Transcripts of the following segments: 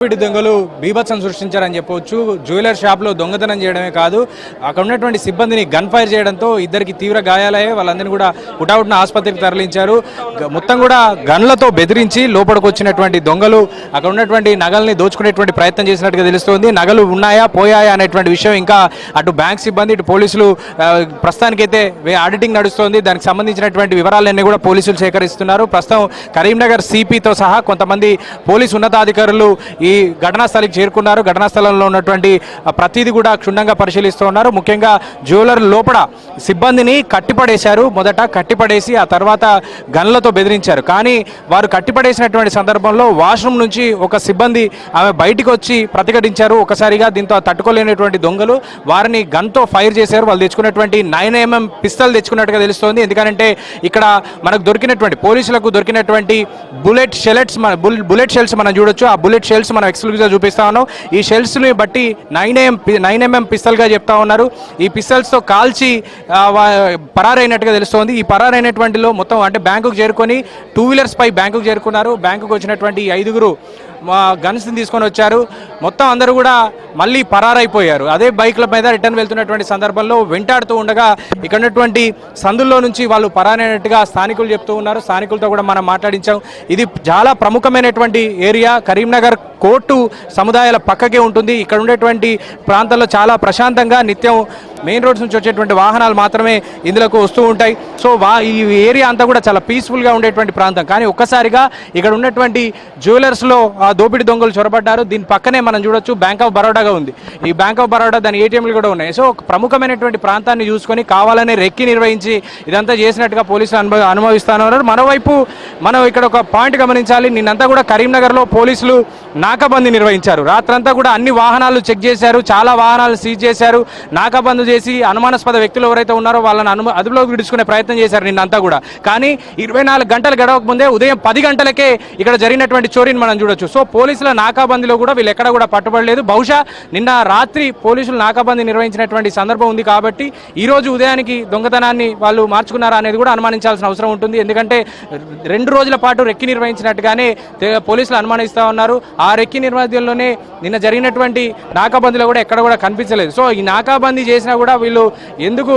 దొంగలు బీభత్సం సృష్టించారని చెప్పవచ్చు. జ్యువెలర్ షాప్లో దొంగతనం చేయడమే కాదు, అక్కడ ఉన్నటువంటి సిబ్బందిని గన్ ఫైర్ చేయడంతో ఇద్దరికి తీవ్ర గాయాలయ్యాయి. వాళ్ళందరినీ కూడా హుటాహుటిన ఆసుపత్రికి తరలించారు. మొత్తం కూడా గన్లతో బెదిరించి లోపలికి వచ్చినటువంటి దొంగలు అక్కడ ఉన్నటువంటి నగల్ని దోచుకునేటువంటి ప్రయత్నం చేసినట్టుగా తెలుస్తోంది. నగలు ఉన్నాయా పోయాయా అనేటువంటి విషయం ఇంకా అటు బ్యాంక్ సిబ్బంది ఇటు పోలీసులు ప్రస్తుతానికైతే ఆడిటింగ్ నడుస్తోంది. దానికి సంబంధించినటువంటి వివరాలన్నీ కూడా పోలీసులు సేకరిస్తున్నారు. ప్రస్తుతం కరీంనగర్ సిపితో సహా కొంతమంది పోలీసు ఉన్నతాధికారులు ఈ ఘటనా స్థలికి చేరుకున్నారు. ఘటనా స్థలంలో ఉన్నటువంటి ప్రతిదీ కూడా క్షుణ్ణంగా పరిశీలిస్తూ ఉన్నారు. ముఖ్యంగా జ్యువెలర్ లోపల సిబ్బందిని కట్టిపడేశారు. మొదట కట్టిపడేసి ఆ తర్వాత గన్లతో బెదిరించారు. కానీ వారు కట్టిపడేసినటువంటి సందర్భంలో వాష్రూమ్ నుంచి ఒక సిబ్బంది ఆమె బయటికి వచ్చి ప్రతిఘటించారు ఒకసారిగా. దీంతో తట్టుకోలేనటువంటి దొంగలు వారిని గన్తో ఫైర్ చేశారు. వాళ్ళు తెచ్చుకున్నటువంటి 9mm పిస్తల్ తెచ్చుకున్నట్టుగా తెలుస్తోంది. ఎందుకంటే ఇక్కడ మనకు దొరికినటువంటి పోలీసులకు దొరికినటువంటి బుల్లెట్ షెల్స్ మనం చూడొచ్చు. ఆ బుల్లెట్ షెల్స్ మనం ఎక్స్క్లూజివ్గా చూపిస్తా ఉన్నాం. ఈ షెల్స్ని బట్టి 9mm పిస్తల్గా చెప్తా ఉన్నారు. ఈ పిస్తల్స్తో కాల్చి పరారైనట్టుగా తెలుస్తోంది. ఈ పరారైనటువంటిలో మొత్తం అంటే బ్యాంకుకు చేరుకొని 2 వీలర్స్ పై బ్యాంకుకు చేరుకున్నారు. బ్యాంకుకు వచ్చినటువంటి 5గురు గన్స్ని తీసుకొని వచ్చారు. మొత్తం అందరూ కూడా మళ్ళీ పరారైపోయారు. అదే బైక్ల మీద రిటర్న్ వెళ్తున్నటువంటి సందర్భంలో వెంటాడుతూ ఉండగా ఇక్కడ ఉన్నటువంటి సందుల్లో నుంచి వాళ్ళు పరారైనట్టుగా స్థానికులు చెప్తూ ఉన్నారు. స్థానికులతో కూడా మనం మాట్లాడించాం. ఇది చాలా ప్రముఖమైనటువంటి ఏరియా. కరీంనగర్ కోర్టు సముదాయాల పక్కకే ఉంటుంది. ఇక్కడ ఉండేటువంటి ప్రాంతాల్లో చాలా ప్రశాంతంగా నిత్యం మెయిన్ రోడ్స్ నుంచి వచ్చేటువంటి వాహనాలు మాత్రమే ఇందులోకి వస్తూ ఉంటాయి. సో ఈ ఏరియా అంతా కూడా చాలా పీస్ఫుల్గా ఉండేటువంటి ప్రాంతం. కానీ ఒక్కసారిగా ఇక్కడ ఉన్నటువంటి జ్యువెలర్స్లో దోపిడీ దొంగలు చొరబడ్డారు. దీని పక్కనే మనం చూడొచ్చు బ్యాంక్ ఆఫ్ బరోడాగా ఉంది. ఈ బ్యాంక్ ఆఫ్ బరోడా దాని ఏటీఎంలు కూడా ఉన్నాయి. సో ఒక ప్రముఖమైనటువంటి ప్రాంతాన్ని చూసుకొని కావాలనే రెక్కి నిర్వహించి ఇదంతా చేసినట్టుగా పోలీసులు అనుభవిస్తున్నారు. మరోవైపు మనం ఇక్కడ ఒక పాయింట్ గమనించాలి. నిన్నంతా కూడా కరీంనగర్లో పోలీసులు నాకాబందీ నిర్వహించారు. రాత్రంతా కూడా అన్ని వాహనాలు చెక్ చేశారు. చాలా వాహనాలు సీజ్ చేశారు. నాకాబందీ చేసి అనుమానాస్పద వ్యక్తులు ఎవరైతే ఉన్నారో వాళ్ళని అదుపులోకి విడుచుకునే ప్రయత్నం చేశారు నిన్నంతా కూడా. కానీ 24 గంటలు గడవక ముందే ఉదయం 10 గంటలకే ఇక్కడ జరిగినటువంటి చోరీని మనం చూడొచ్చు. సో పోలీసుల నాకాబందీలో కూడా వీళ్ళు ఎక్కడ కూడా పట్టుబడలేదు. బహుశా నిన్న రాత్రి పోలీసులు నాకాబందీ నిర్వహించినటువంటి సందర్భం ఉంది కాబట్టి ఈ రోజు ఉదయానికి దొంగతనాన్ని వాళ్ళు మార్చుకున్నారా అనేది కూడా అనుమానించాల్సిన అవసరం ఉంటుంది. ఎందుకంటే 2 రోజుల పాటు రెక్కి నిర్వహించినట్టుగానే పోలీసులు అనుమానిస్తూ ఉన్నారు. ఆ రెక్కి నిర్వహణలోనే నిన్న జరిగినటువంటి నాకాబందీలో కూడా ఎక్కడ కూడా కనిపించలేదు. సో ఈ నాకాబందీ చేసినా కూడా వీళ్ళు ఎందుకు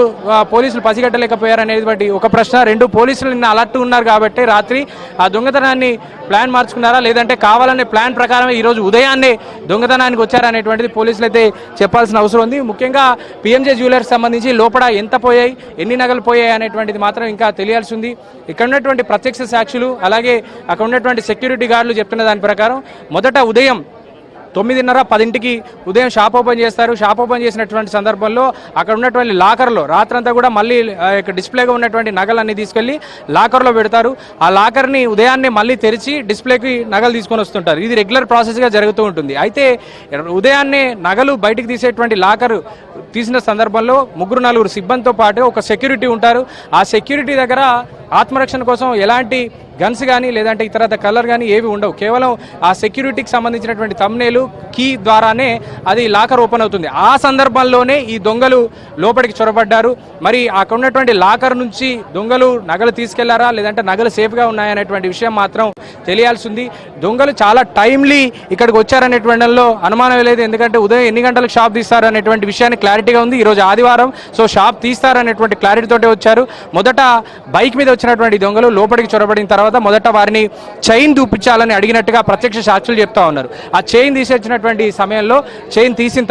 పోలీసులు పసిగట్టలేకపోయారు అనేది బట్టి ఒక ప్రశ్న. 2 పోలీసులు నిన్న అలర్ట్ ఉన్నారు కాబట్టి రాత్రి ఆ దొంగతనాన్ని ప్లాన్ మార్చుకున్నారా లేదంటే కావాలనే ప్లాన్ ప్రకారమే ఈరోజు ఉదయాన్నే దొంగతనానికి వచ్చారనేటువంటిది పోలీసులు అయితే చెప్పాల్సిన అవసరం ఉంది. ముఖ్యంగా పిఎంజే జ్యువెలర్స్ సంబంధించి లోపల ఎంత పోయాయి, ఎన్ని నగలు పోయాయి అనేటువంటిది మాత్రం ఇంకా తెలియాల్సి ఉంది. ఇక్కడ ఉన్నటువంటి ప్రత్యక్ష సాక్షులు అలాగే అక్కడ ఉన్నటువంటి సెక్యూరిటీ గార్డులు చెప్తున్న దాని ప్రకారం మొదట ఉదయం 9:30-10కి ఉదయం షాప్ ఓపెన్ చేస్తారు. షాప్ ఓపెన్ చేసినటువంటి సందర్భంలో అక్కడ ఉన్నటువంటి లాకర్లో రాత్రంతా కూడా మళ్ళీ డిస్ప్లేగా ఉన్నటువంటి నగలన్నీ తీసుకెళ్లి లాకర్లో పెడతారు. ఆ లాకర్ని ఉదయాన్నే మళ్ళీ తెరిచి డిస్ప్లేకి నగలు తీసుకొని వస్తుంటారు. ఇది రెగ్యులర్ ప్రాసెస్గా జరుగుతూ ఉంటుంది. అయితే ఉదయాన్నే నగలు బయటికి తీసేటువంటి లాకర్ తీసిన సందర్భంలో 3-4 సిబ్బందితో పాటు ఒక సెక్యూరిటీ ఉంటారు. ఆ సెక్యూరిటీ దగ్గర ఆత్మరక్షణ కోసం ఎలాంటి గన్స్ కానీ లేదంటే ఇతర కలర్ కానీ ఏవి ఉండవు. కేవలం ఆ సెక్యూరిటీకి సంబంధించినటువంటి థంబ్నెయిల్ కీ ద్వారానే అది లాకర్ ఓపెన్ అవుతుంది. ఆ సందర్భంలోనే ఈ దొంగలు లోపలికి చొరబడ్డారు. మరి అక్కడ ఉన్నటువంటి లాకర్ నుంచి దొంగలు నగలు తీసుకెళ్లారా లేదంటే నగలు సేఫ్గా ఉన్నాయనేటువంటి విషయం మాత్రం తెలియాల్సి ఉంది. దొంగలు చాలా టైమ్లీ ఇక్కడికి వచ్చారనేటువంటిలో అనుమానం లేదు. ఎందుకంటే ఉదయం ఎన్ని గంటలకు షాప్ తీస్తారు అనేటువంటి విషయాన్ని క్లారిటీగా ఉంది. ఈరోజు ఆదివారం, సో షాప్ తీస్తారనేటువంటి క్లారిటీతోటే వచ్చారు. మొదట బైక్ మీద వచ్చినటువంటి దొంగలు లోపలికి చొరబడిన తర్వాత మొదట వారిని చైన్ చూపించాలని అడిగినట్టుగా ప్రత్యక్ష సాక్షులు చెప్తా ఉన్నారు. ఆ చైన్ తీసేసినటువంటి సమయంలో చైన్ తీసిన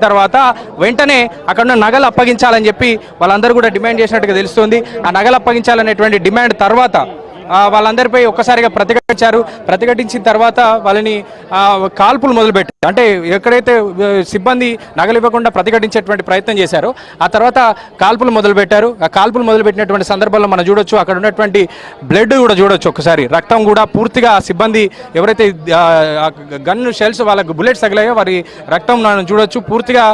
తర్వాత వెంటనే అక్కడ ఉన్న నగలు అప్పగించాలని చెప్పి వాళ్ళందరూ కూడా డిమాండ్ చేసినట్టుగా తెలుస్తుంది. ఆ నగలు అప్పగించాలనేటువంటి డిమాండ్ తర్వాత వాళ్ళందరిపై ఒక్కసారిగా ప్రతిఘటించిన తర్వాత వాళ్ళని కాల్పులు మొదలుపెట్టారు. అంటే ఎక్కడైతే సిబ్బంది నగలు ఇవ్వకుండా ప్రతిఘటించేటువంటి ప్రయత్నం చేశారో ఆ తర్వాత కాల్పులు మొదలుపెట్టారు. ఆ కాల్పులు మొదలుపెట్టినటువంటి సందర్భంలో మనం చూడొచ్చు, అక్కడ ఉన్నటువంటి బ్లడ్ కూడా చూడొచ్చు. ఒకసారి రక్తం కూడా పూర్తిగా సిబ్బంది ఎవరైతే గన్ షెల్స్ వాళ్ళకు బుల్లెట్స్ తగిలాయో వారి రక్తం మనం చూడొచ్చు. పూర్తిగా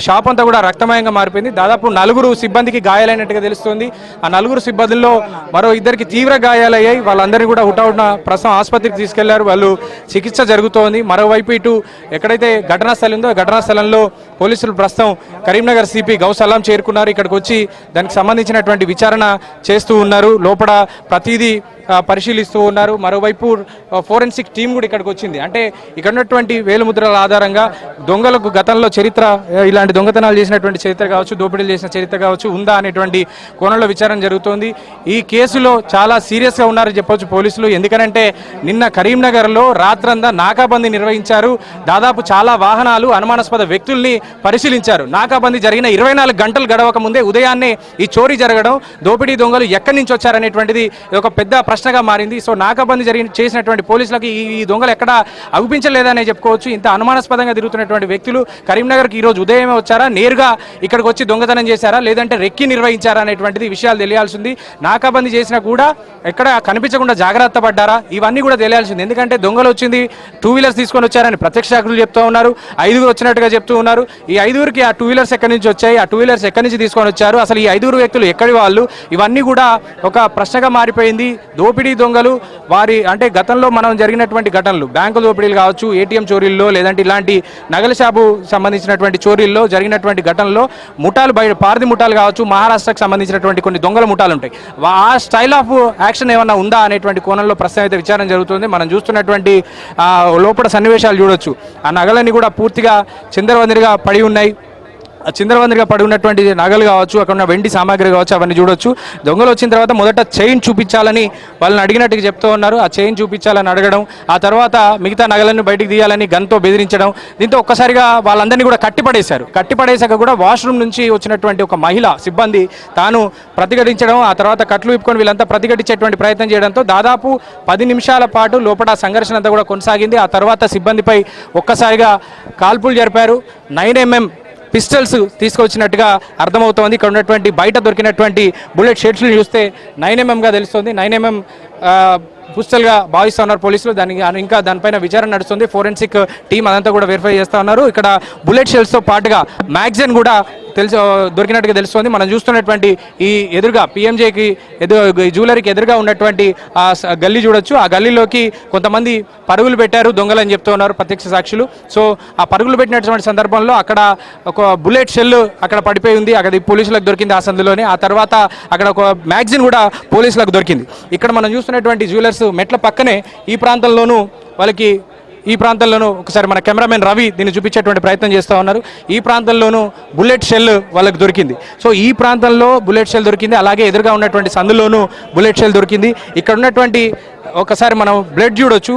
షాప్ అంతా కూడా రక్తమయంగా మారిపోయింది. దాదాపు 4 సిబ్బందికి గాయాలైనట్టుగా తెలుస్తుంది. ఆ 4 సిబ్బందుల్లో మరో 2కి తీవ్ర గాయాలయ్యాయి. వాళ్ళందరినీ కూడా హుటాహుటిన ప్రస్తుతం ఆసుపత్రికి తీసుకెళ్లారు. వాళ్ళు చికిత్స జరుగుతోంది. మరోవైపు ఇటు ఎక్కడైతే ఘటనా స్థలం ఉందో ఘటనా స్థలంలో పోలీసులు ప్రస్తుతం కరీంనగర్ సిపి గౌస్ సలాం చేరుకున్నారు. ఇక్కడికి వచ్చి దానికి సంబంధించినటువంటి విచారణ చేస్తూ ఉన్నారు. లోపల ప్రతిదీ పరిశీలిస్తూ ఉన్నారు. మరోవైపు ఫోరెన్సిక్ టీం కూడా ఇక్కడికి వచ్చింది. అంటే ఇక్కడ ఉన్నటువంటి వేలుముద్రల ఆధారంగా దొంగలకు గతంలో చరిత్ర, ఇలాంటి దొంగతనాలు చేసినటువంటి చరిత్ర కావచ్చు, దోపిడీలు చేసిన చరిత్ర కావచ్చు ఉందా అనేటువంటి కోణంలో విచారణ జరుగుతోంది. ఈ కేసులో చాలా సీరియస్గా ఉన్నారని చెప్పొచ్చు పోలీసులు. ఎందుకంటే నిన్న కరీంనగర్లో రాత్రంతా నాకాబందీ నిర్వహించారు. దాదాపు చాలా వాహనాలు, అనుమానాస్పద వ్యక్తుల్ని పరిశీలించారు. నాకాబందీ జరిగిన 24 గంటలు గడవక ముందే ఉదయాన్నే ఈ చోరీ జరగడం, దోపిడీ దొంగలు ఎక్కడి నుంచి వచ్చారనేటువంటిది ఒక పెద్ద ప్రశ్నగా మారింది. సో నాకాబందీ చేసినటువంటి పోలీసులకు ఈ దొంగలు ఎక్కడ అగుపించలేదనే చెప్పుకోవచ్చు. ఇంత అనుమానాస్పదంగా తిరుగుతున్నటువంటి వ్యక్తులు కరీంనగర్కి ఈరోజు ఉదయమే వచ్చారా, నేరుగా ఇక్కడికి వచ్చి దొంగతనం చేశారా, లేదంటే రెక్కి నిర్వహించారా అనేటువంటిది విషయాలు తెలియాల్సింది. నాకాబందీ చేసినా కూడా ఎక్కడ కనిపించకుండా జాగ్రత్త పడ్డారా, ఇవన్నీ కూడా తెలియాల్సింది. ఎందుకంటే దొంగలు వచ్చింది 2 వీలర్స్ తీసుకొని వచ్చారని ప్రత్యక్ష సాక్షులు చెప్తూ ఉన్నారు. 5గురు వచ్చినట్టుగా చెప్తూ ఉన్నారు. ఈ 5గురికి ఆ 2 వీలర్స్ ఎక్కడి నుంచి వచ్చాయి, ఆ 2 వీలర్స్ ఎక్కడి నుంచి తీసుకొని వచ్చారు, అసలు ఈ 5గురు వ్యక్తులు ఎక్కడి వాళ్ళు, ఇవన్నీ కూడా ఒక ప్రశ్నగా మారిపోయింది. దోపిడీ దొంగలు వారి అంటే గతంలో మనం జరిగినటువంటి ఘటనలు, బ్యాంకు దోపిడీలు కావచ్చు, ఏటీఎం చోరీల్లో, లేదంటే ఇలాంటి నగల షాపు సంబంధించినటువంటి చోరీల్లో జరిగినటువంటి ఘటనలో ముఠాలు బయట పారది ముఠాలు కావచ్చు, మహారాష్ట్రకు సంబంధించినటువంటి కొన్ని దొంగల ముఠాలు ఉంటాయి. ఆ స్టైల్ ఆఫ్ యాక్షన్ ఏమన్నా ఉందా అనేటువంటి కోణంలో ప్రస్తుతం అయితే విచారణ జరుగుతుంది. మనం చూస్తున్నటువంటి లోపల సన్నివేశాలు చూడొచ్చు. ఆ నగలన్నీ కూడా పూర్తిగా చిందరవందరగా పడి ఉన్నాయి. చిందరవందరగా పడి ఉన్నటువంటి నగలు కావచ్చు, అక్కడ ఉన్న వెండి సామాగ్రి కావచ్చు, అవన్నీ చూడొచ్చు. దొంగలు వచ్చిన తర్వాత మొదట చైన్ చూపించాలని వాళ్ళని అడిగినట్టుగా చెప్తూ ఉన్నారు. ఆ చైన్ చూపించాలని అడగడం, ఆ తర్వాత మిగతా నగలన్నీ బయటికి తీయాలని గన్తో బెదిరించడం. దీంతో ఒక్కసారిగా వాళ్ళందరినీ కూడా కట్టిపడేశారు. కట్టిపడేశాక కూడా వాష్రూమ్ నుంచి వచ్చినటువంటి ఒక మహిళ సిబ్బంది తాను ప్రతిఘటించడం, ఆ తర్వాత కట్లు విప్పుకొని వీళ్ళంతా ప్రతిఘటించేటువంటి ప్రయత్నం చేయడంతో దాదాపు 10 నిమిషాల పాటు లోపల సంఘర్షణ అంతా కూడా కొనసాగింది. ఆ తర్వాత సిబ్బందిపై ఒక్కసారిగా కాల్పులు జరిపారు. 9mm పిస్టల్స్ తీసుకొచ్చినట్టుగా అర్థమవుతోంది. ఇక్కడ ఉన్నటువంటి బయట దొరికినటువంటి బుల్లెట్ షెడ్స్లు చూస్తే 9mm తెలుస్తుంది. 9mm పిస్టల్గా భావిస్తూ ఉన్నారు పోలీసులు. ఇంకా దానిపైన విచారణ నడుస్తుంది. ఫోరెన్సిక్ టీం అదంతా కూడా వెరిఫై చేస్తూ ఉన్నారు. ఇక్కడ బుల్లెట్ షెల్స్తో పాటుగా మ్యాగజైన్ కూడా దొరికినట్టుగా తెలుస్తుంది. మనం చూస్తున్నటువంటి ఈ ఎదురుగా పిఎంజేకి జ్యువెలరీకి ఎదురుగా ఉన్నటువంటి ఆ గల్లీ చూడొచ్చు. ఆ గల్లీలోకి కొంతమంది పరుగులు పెట్టారు దొంగలని చెప్తూ ఉన్నారు ప్రత్యక్ష సాక్షులు. సో ఆ పరుగులు పెట్టినటువంటి సందర్భంలో అక్కడ ఒక బుల్లెట్ షెల్ అక్కడ పడిపోయి ఉంది. అక్కడ పోలీసులకు దొరికింది ఆ సందులోనే. ఆ తర్వాత అక్కడ ఒక మ్యాగజైన్ కూడా పోలీసులకు దొరికింది. ఇక్కడ మనం చూస్తున్నటువంటి జ్యువెలర్స్ మెట్ల పక్కనే ఈ ప్రాంతంలోనూ ఒకసారి మన కెమెరామెన్ రవి దీన్ని చూపించేటువంటి ప్రయత్నం చేస్తూ ఉన్నారు. ఈ ప్రాంతంలోనూ బుల్లెట్ షెల్ వాళ్ళకి దొరికింది. సో ఈ ప్రాంతంలో బుల్లెట్ షెల్ దొరికింది. అలాగే ఎదురుగా ఉన్నటువంటి సందులోనూ బుల్లెట్ షెల్ దొరికింది. ఇక్కడ ఉన్నటువంటి ఒకసారి మనం బ్లడ్ చూడొచ్చు.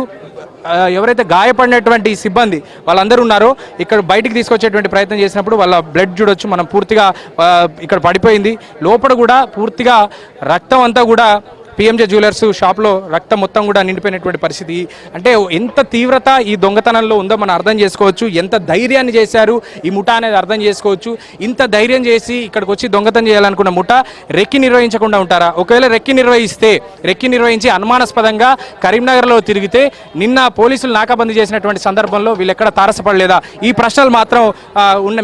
ఎవరైతే గాయపడినటువంటి సిబ్బంది వాళ్ళందరూ ఉన్నారో ఇక్కడ బయటికి తీసుకొచ్చేటువంటి ప్రయత్నం చేసినప్పుడు వాళ్ళ బ్లడ్ చూడొచ్చు. మనం పూర్తిగా ఇక్కడ పడిపోయింది. లోపల కూడా పూర్తిగా రక్తం అంతా కూడా పిఎంజే జ్యువెలర్స్ షాప్లో రక్తం మొత్తం కూడా నిండిపోయినటువంటి పరిస్థితి. అంటే ఎంత తీవ్రత ఈ దొంగతనంలో ఉందో మనం అర్థం చేసుకోవచ్చు. ఎంత ధైర్యాన్ని చేశారు ఈ ముఠా అనేది అర్థం చేసుకోవచ్చు. ఇంత ధైర్యం చేసి ఇక్కడికి వచ్చి దొంగతనం చేయాలనుకున్న ముఠా రెక్కి నిర్వహించకుండా ఉంటారా? ఒకవేళ రెక్కి నిర్వహించి అనుమానాస్పదంగా కరీంనగర్లో తిరిగితే నిన్న పోలీసులు నాకాబందీ చేసినటువంటి సందర్భంలో వీళ్ళు ఎక్కడ తారసపడలేదా? ఈ ప్రశ్నలు మాత్రం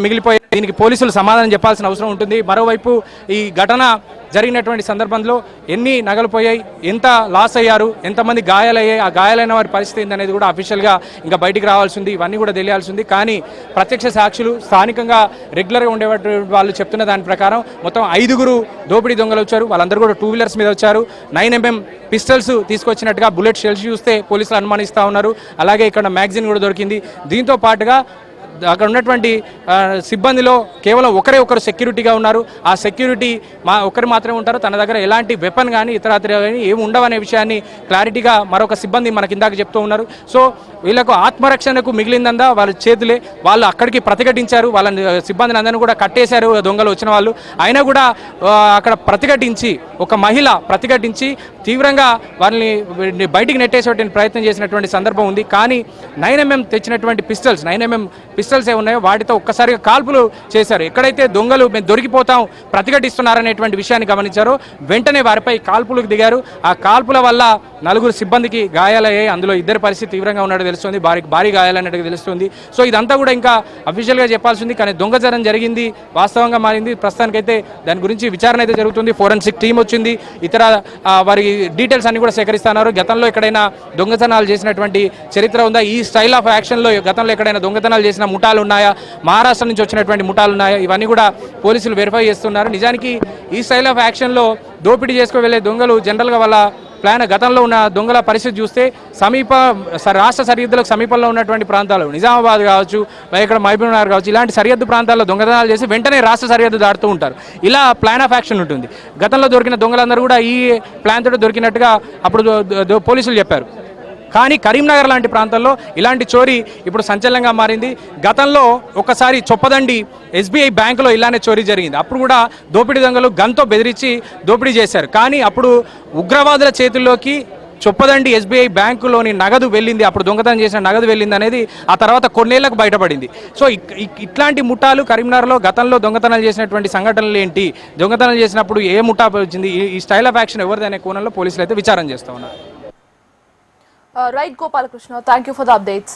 మిగిలిపోయి దీనికి పోలీసులు సమాధానం చెప్పాల్సిన అవసరం ఉంటుంది. మరోవైపు ఈ ఘటన జరిగినటువంటి సందర్భంలో ఎన్ని నగలు పోయాయి, ఎంత లాస్ అయ్యారు, ఎంతమంది గాయాలయ్యాయి, ఆ గాయాలైన వారి పరిస్థితి ఏందనేది కూడా అఫీషియల్గా ఇంకా బయటికి రావాల్సింది. ఇవన్నీ కూడా తెలియాల్సింది. కానీ ప్రత్యక్ష సాక్షులు స్థానికంగా రెగ్యులర్గా ఉండేటువంటి వాళ్ళు చెప్తున్న దాని ప్రకారం మొత్తం 5గురు దోపిడీ దొంగలు వచ్చారు. వాళ్ళందరూ కూడా 2 వీలర్స్ మీద వచ్చారు. 9mm పిస్టల్స్ తీసుకొచ్చినట్టుగా బుల్లెట్ షెల్స్ చూస్తే పోలీసులు అనుమానిస్తూ ఉన్నారు. అలాగే ఇక్కడ మ్యాగజైన్ కూడా దొరికింది. దీంతో పాటుగా అక్కడ ఉన్నటువంటి సిబ్బందిలో కేవలం ఒకరు సెక్యూరిటీగా ఉన్నారు. ఆ సెక్యూరిటీ ఒకరు మాత్రమే ఉంటారు. తన దగ్గర ఎలాంటి వెపన్ కానీ ఇతరాత్ర కానీ ఏమి ఉండవనే విషయాన్ని క్లారిటీగా మరొక సిబ్బంది మనకి ఇందాక చెప్తూ ఉన్నారు. సో వీళ్ళకు ఆత్మరక్షణకు మిగిలిందందా వాళ్ళ చేతులే. వాళ్ళు అక్కడికి ప్రతిఘటించారు. వాళ్ళ సిబ్బందిని అందరినీ కూడా కట్టేశారు దొంగలు వచ్చిన వాళ్ళు. అయినా కూడా అక్కడ ఒక మహిళ ప్రతిఘటించి తీవ్రంగా వాళ్ళని బయటికి నెట్టేసేటువంటి ప్రయత్నం చేసినటువంటి సందర్భం ఉంది. కానీ 9mm తెచ్చినటువంటి పిస్టల్స్ ఏ ఉన్నాయో వాటితో ఒక్కసారిగా కాల్పులు చేశారు. ఎక్కడైతే దొంగలు మేము దొరికిపోతాం ప్రతిఘటిస్తున్నారనేటువంటి విషయాన్ని గమనించారో వెంటనే వారిపై కాల్పులకు దిగారు. ఆ కాల్పుల వల్ల 4 సిబ్బందికి గాయాలయ్యాయి. అందులో 2 పరిస్థితి తీవ్రంగా ఉన్నట్టు తెలుస్తుంది, భారీ గాయాలన్నట్టుగా తెలుస్తుంది. సో ఇదంతా కూడా ఇంకా అఫీషియల్గా చెప్పాల్సింది. కానీ దొంగతనం జరిగింది, వాస్తవంగా మారింది. ప్రస్తుతానికైతే దాని గురించి విచారణ అయితే జరుగుతుంది. ఫోరెన్సిక్ టీం వచ్చింది. ఇతర వారి డీటెయిల్స్ అన్ని కూడా సేకరిస్తున్నారు. గతంలో ఎక్కడైనా దొంగతనాలు చేసినటువంటి చరిత్ర ఉందా, ఈ స్టైల్ ఆఫ్ యాక్షన్లో గతంలో ఎక్కడైనా దొంగతనాలు చేసిన ముఠాలు ఉన్నాయా, మహారాష్ట్ర నుంచి వచ్చినటువంటి ముఠాలు ఉన్నాయా, ఇవన్నీ కూడా పోలీసులు వెరిఫై చేస్తున్నారు. నిజానికి ఈ స్టైల్ ఆఫ్ యాక్షన్లో దోపిడీ చేసుకు వెళ్ళే దొంగలు జనరల్గా వాళ్ళ ప్లాన్ గతంలో ఉన్న దొంగల పరిస్థితి చూస్తే రాష్ట్ర సరిహద్దులకు సమీపంలో ఉన్నటువంటి ప్రాంతాలు నిజామాబాద్ కావచ్చు, ఇక్కడ మహబూబ్నగర్ కావచ్చు, ఇలాంటి సరిహద్దు ప్రాంతాల్లో దొంగతనాలు చేసి వెంటనే రాష్ట్ర సరిహద్దు దాటుతూ ఉంటారు. ఇలా ప్లాన్ ఆఫ్ యాక్షన్ ఉంటుంది. గతంలో దొరికిన దొంగలందరూ కూడా ఈ ప్లాన్ తోటి దొరికినట్టుగా అప్పుడు పోలీసులు చెప్పారు. కానీ కరీంనగర్ లాంటి ప్రాంతాల్లో ఇలాంటి చోరీ ఇప్పుడు సంచలనంగా మారింది. గతంలో ఒకసారి చొప్పదండి SBI బ్యాంకులో ఇలానే చోరీ జరిగింది. అప్పుడు కూడా దోపిడీ దొంగలు గన్తో బెదిరించి దోపిడీ చేశారు. కానీ అప్పుడు ఉగ్రవాదుల చేతుల్లోకి చొప్పదండి SBI బ్యాంకులోని నగదు వెళ్ళింది, అప్పుడు దొంగతనం చేసిన నగదు వెళ్ళింది అనేది ఆ తర్వాత కొన్నేళ్లకు బయటపడింది. సో ఇట్లాంటి ముఠాలు కరీంనగర్లో గతంలో దొంగతనాలు చేసినటువంటి సంఘటనలు ఏంటి, దొంగతనాలు చేసినప్పుడు ఏ ముఠా వచ్చింది, ఈ స్టైల్ ఆఫ్ యాక్షన్ ఎవరిది అనే కోణంలో పోలీసులు అయితే విచారణ చేస్తూ ఉన్నారు. Right, Gopalakrishna, thank you for the updates.